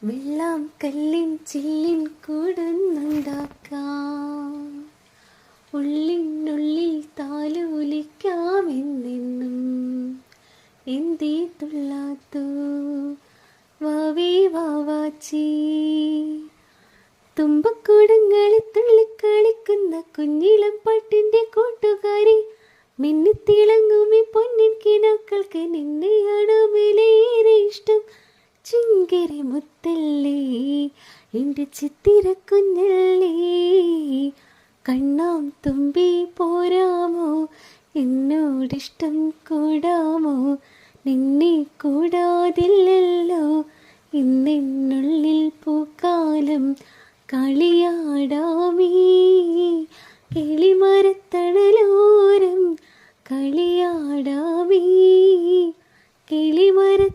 വെള്ളം കല്ലിൻ ചില്ലിൻ കൂടുന്നുണ്ടാക്കാം, ഉള്ളിനുള്ളിൽ താലോലിക്കാമെന്നെന്നും. എന്തേ തുള്ളാത്തു വാവേ വാവാച്ചി, തുമ്പക്കൂടങ്ങളിൽ തുള്ളിക്കളിക്കുന്ന കുഞ്ഞിളം പാട്ടിൻ്റെ കൂട്ടുകാരി, മിന്നിത്തിളങ്ങുമി പൊന്നിൻ കിനാക്കൾക്ക് നിന്നെയാണ് വിലയേറെ ഇഷ്ടം. ചിങ്കിരി മുത്തല്ലേ എൻ്റെ ചിത്തിര കുഞ്ഞല്ലേ, കണ്ണാം തുമ്പി പോരാമോ എന്നോടിഷ്ടം കൂടാമോ, നിന്നെ കൂടാതില്ലല്ലോ ഇന്നെന്നുള്ളിൽ പൂക്കാലം. കളിയാടാമീ കിളിമരത്തണലോരം, കളിയാടാമീ കിളിമരത്തണലോരം.